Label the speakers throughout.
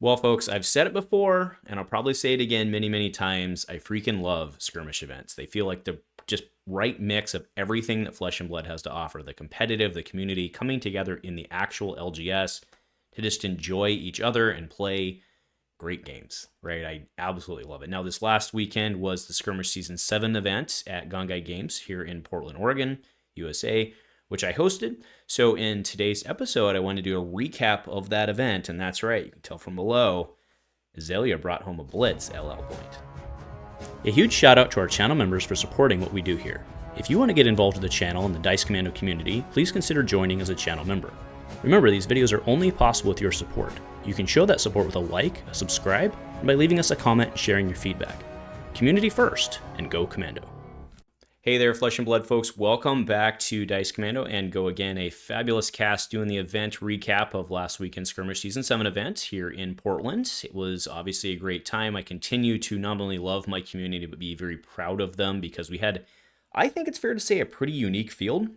Speaker 1: Well, folks, I've said it before, and I'll probably say it again many, many times. I freaking love skirmish events. They feel like the just right mix of everything that Flesh and Blood has to offer. The competitive, the community, coming together in the actual LGS to just enjoy each other and play great games, right? I absolutely love it. Now, this last weekend was the Skirmish Season 7 event at Gongaii Games here in Portland, Oregon, USA, which I hosted. So in today's episode, I want to do a recap of that event, and that's right, you can tell from below, Azalea brought home a Blitz LL point. A huge shout out to our channel members for supporting what we do here. If you want to get involved with the channel and the Dice Commando community, please consider joining as a channel member. Remember, these videos are only possible with your support. You can show that support with a like, a subscribe, and by leaving us a comment and sharing your feedback. Community first, and go Commando. Hey there, Flesh and Blood folks. Welcome back to Dice Commando and Go Again, a fabulous cast doing the event recap of last weekend's Skirmish Season 7 event here in Portland. It was obviously a great time. I continue to not only love my community, but be very proud of them because we had, I think it's fair to say, a pretty unique field.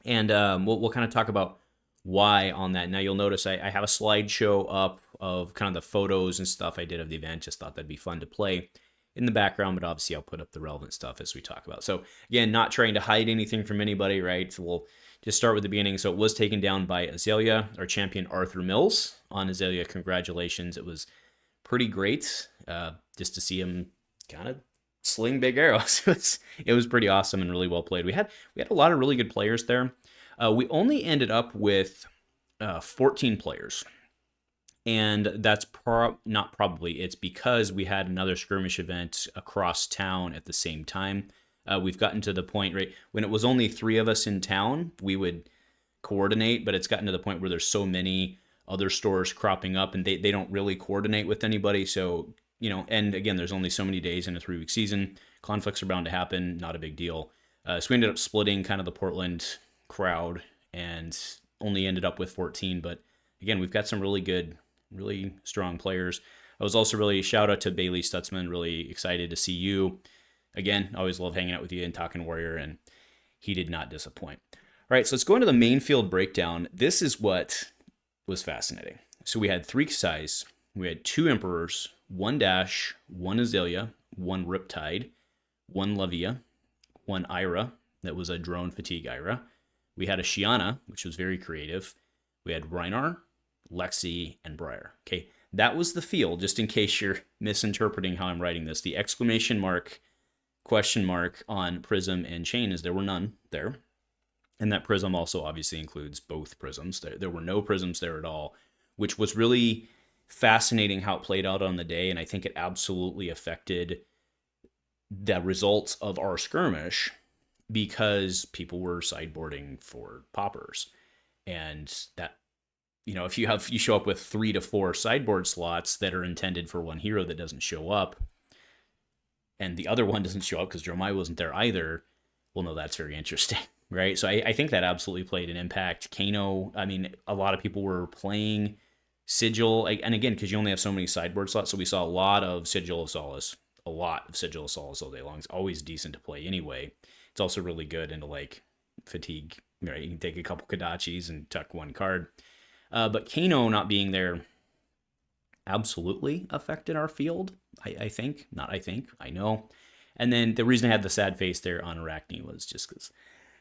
Speaker 1: And we'll kind of talk about why on that. Now you'll notice I have a slideshow up of kind of the photos and stuff I did of the event. Just thought that'd be fun to play in the background, but obviously I'll put up the relevant stuff as we talk about. So again, not trying to hide anything from anybody, right? So we'll just start with the beginning. So it was taken down by Azalea, our champion Arthur Mills. On Azalea, congratulations. It was pretty great just to see him kind of sling big arrows. It was pretty awesome and really well played. We had a lot of really good players there. We only ended up with 14 players. And that's it's because we had another skirmish event across town at the same time. We've gotten to the point, right, when it was only 3 of us in town, we would coordinate, but it's gotten to the point where there's so many other stores cropping up and they don't really coordinate with anybody. So, and again, there's only so many days in a 3-week season. Conflicts are bound to happen, not a big deal. So we ended up splitting kind of the Portland crowd and only ended up with 14. But again, we've got some really strong players. I was also really shout out to Bailey Stutzman. Really excited to see you again. Always love hanging out with you and talking Warrior, and he did not disappoint. All right, so let's go into the main field breakdown. This is what was fascinating. So we had 3 Kassais, we had 2 Emperors, 1 Dash, 1 Azalea, 1 Riptide, 1 Levia, 1 Ira, that was a drone fatigue Ira. We had a Shiana, which was very creative. We had Rhinar, Lexi, and Briar. Okay, that was the field, just in case you're misinterpreting how I'm writing this. The exclamation mark, question mark on Prism and Chane is there were none there. And that Prism also obviously includes both Prisms. There were no Prisms there at all, which was really fascinating how it played out on the day, and I think it absolutely affected the results of our skirmish because people were sideboarding for poppers. And that, if you show up with 3 to 4 sideboard slots that are intended for one hero that doesn't show up, and the other one doesn't show up because Jeremiah wasn't there either, well, no, that's very interesting, right? So I think that absolutely played an impact. Kano, a lot of people were playing Sigil, and again, because you only have so many sideboard slots, so we saw a lot of Sigil of Solace all day long. It's always decent to play anyway. It's also really good into fatigue, right? You can take a couple Kodachis and tuck 1 card. But Kano not being there absolutely affected our field, I know. And then the reason I had the sad face there on Arachne was just because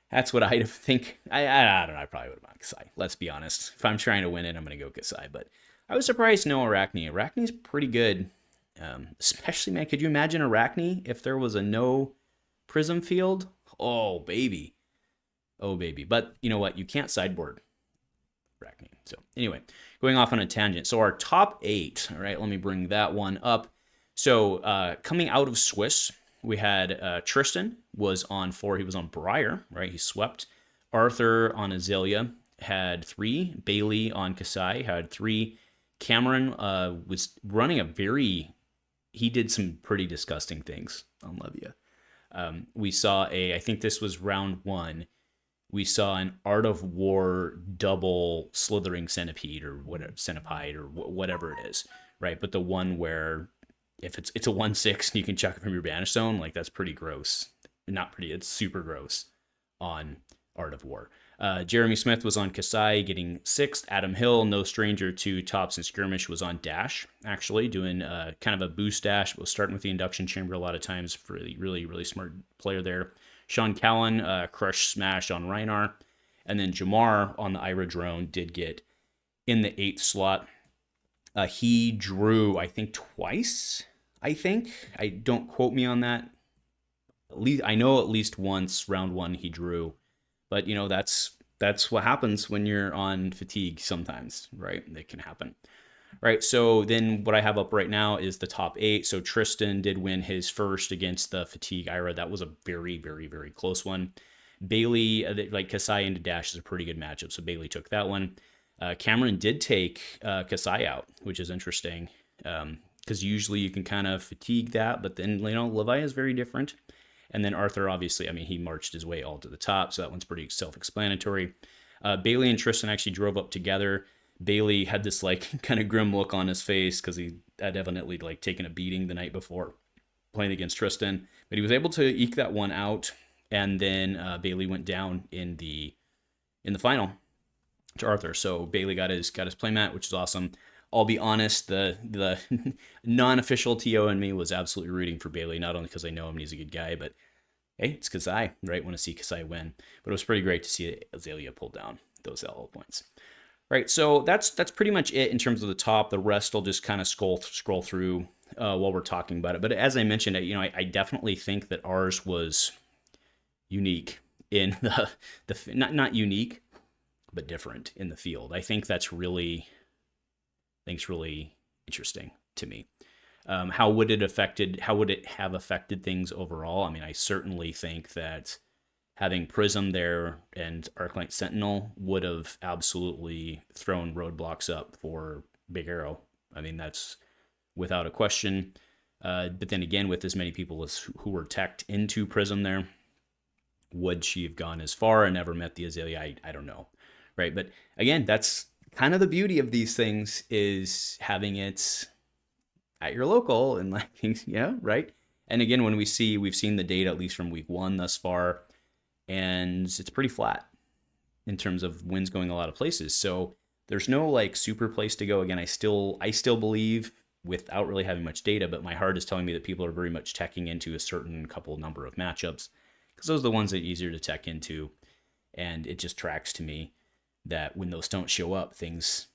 Speaker 1: that's what I think. I don't know, I probably would have gone Kassai. Let's be honest. If I'm trying to win it, I'm going to go Kassai. But I was surprised no Arachne. Arachne's pretty good. Especially, man, could you imagine Arachne if there was a no Prism field? Oh, baby. But you know what? You can't sideboard Arachne. So anyway, going off on a tangent. So our top 8, all right, let me bring that one up. So coming out of Swiss, we had Tristan was on 4. He was on Briar, right? He swept. Arthur on Azalea had 3. Bailey on Kassai had 3. Cameron was running he did some pretty disgusting things on Levia. We saw I think this was round 1. We saw an Art of War double slithering centipede or whatever it is, right? But the one where if it's a 1/6 and you can chuck it from your banish zone, that's pretty gross. Not pretty, it's super gross on Art of War. Jeremy Smith was on Kassai, getting 6th. Adam Hill, no stranger to tops and skirmish, was on Dash, actually, doing kind of a boost dash. Was starting with the induction chamber a lot of times. For really, really smart player there. Sean Cowan, crush smash on Rhinar. And then Jamar on the Ira drone did get in the 8th slot. He drew, I think, twice. I don't quote me on that. At least I know at least once, round 1, he drew. But, that's what happens when you're on fatigue sometimes, right? It can happen. Right, so then what I have up right now is the top 8. So Tristan did win his first against the fatigue Ira. That was a very, very, very close one. Bailey, like Kassai into Dash is a pretty good matchup, so Bailey took that one. Cameron did take Kassai out, which is interesting, because usually you can kind of fatigue that, but then, Levia is very different. And then Arthur, obviously, he marched his way all to the top, so that one's pretty self-explanatory. Bailey and Tristan actually drove up together. Bailey had this, kind of grim look on his face because he had evidently, taken a beating the night before playing against Tristan. But he was able to eke that one out, and then Bailey went down in the final to Arthur. So Bailey got his playmat, which is awesome. I'll be honest, the non-official TO in me was absolutely rooting for Bailey, not only because I know him and he's a good guy, but hey, it's Kassai, right? Want to see Kassai win. But it was pretty great to see Azalea pull down those LO points. Right, so that's pretty much it in terms of the top. The rest I'll just kind of scroll through while we're talking about it. But as I mentioned, I definitely think that ours was unique in the not unique, but different in the field. I think that's really interesting to me. How would it have affected things overall? I certainly think that having Prism there and Arcane Sentinel would have absolutely thrown roadblocks up for Big Arrow. That's without a question. But then again, with as many people who were teched into Prism there, would she have gone as far and never met the Azalea? I don't know. Right. But again, that's kind of the beauty of these things, is having it at your local and right. And again, when we've seen the data, at least from week 1 thus far, and it's pretty flat in terms of wins going a lot of places. So there's no super place to go. Again, I still believe, without really having much data, but my heart is telling me that people are very much teching into a certain couple number of matchups, because those are the ones that are easier to tech into. And it just tracks to me that when those don't show up, things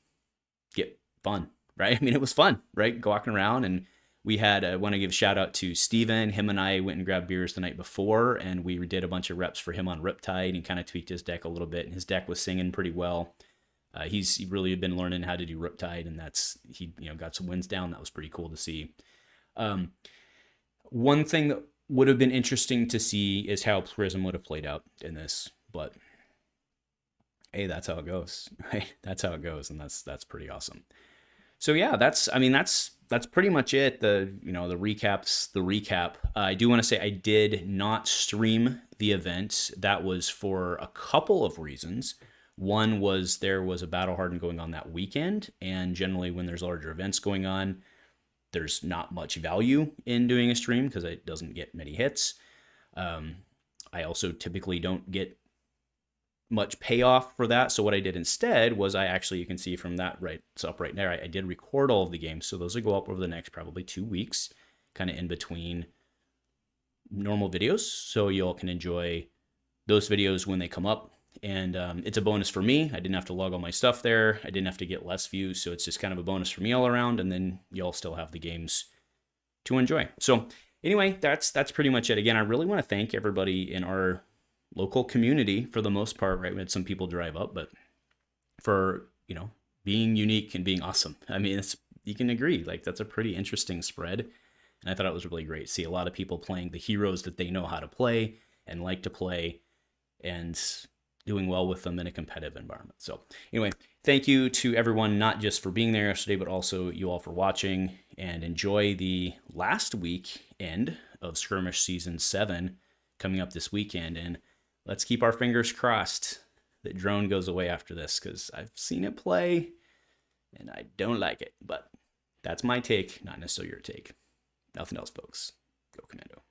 Speaker 1: get fun, right? It was fun, right? Walking around, and we had, I want to give a shout out to Steven. Him and I went and grabbed beers the night before, and we did a bunch of reps for him on Riptide and kind of tweaked his deck a little bit, and his deck was singing pretty well. He's really been learning how to do Riptide, and he got some wins down. That was pretty cool to see. One thing that would have been interesting to see is how Prism would have played out in this, but hey, that's how it goes, right? That's how it goes, and that's pretty awesome. So yeah, that's pretty much it. The recap. I do want to say I did not stream the event. That was for a couple of reasons. One was there was a Battle Hardened going on that weekend, and generally when there's larger events going on, there's not much value in doing a stream because it doesn't get many hits. I also typically don't get much payoff for that. So what I did instead was you can see from that it's up right there, I did record all of the games. So those will go up over the next probably 2 weeks, kind of in between normal videos. So y'all can enjoy those videos when they come up. And it's a bonus for me. I didn't have to log all my stuff there. I didn't have to get less views. So it's just kind of a bonus for me all around. And then y'all still have the games to enjoy. So anyway, that's pretty much it. Again, I really want to thank everybody in our local community for the most part, right? We had some people drive up, but for, being unique and being awesome. You can agree, that's a pretty interesting spread. And I thought it was really great to see a lot of people playing the heroes that they know how to play and like to play, and doing well with them in a competitive environment. So anyway, thank you to everyone, not just for being there yesterday, but also you all for watching, and enjoy the last weekend of Skirmish Season 7 coming up this weekend. And let's keep our fingers crossed that drone goes away after this, because I've seen it play and I don't like it. But that's my take, not necessarily your take. Nothing else, folks. Go Commando.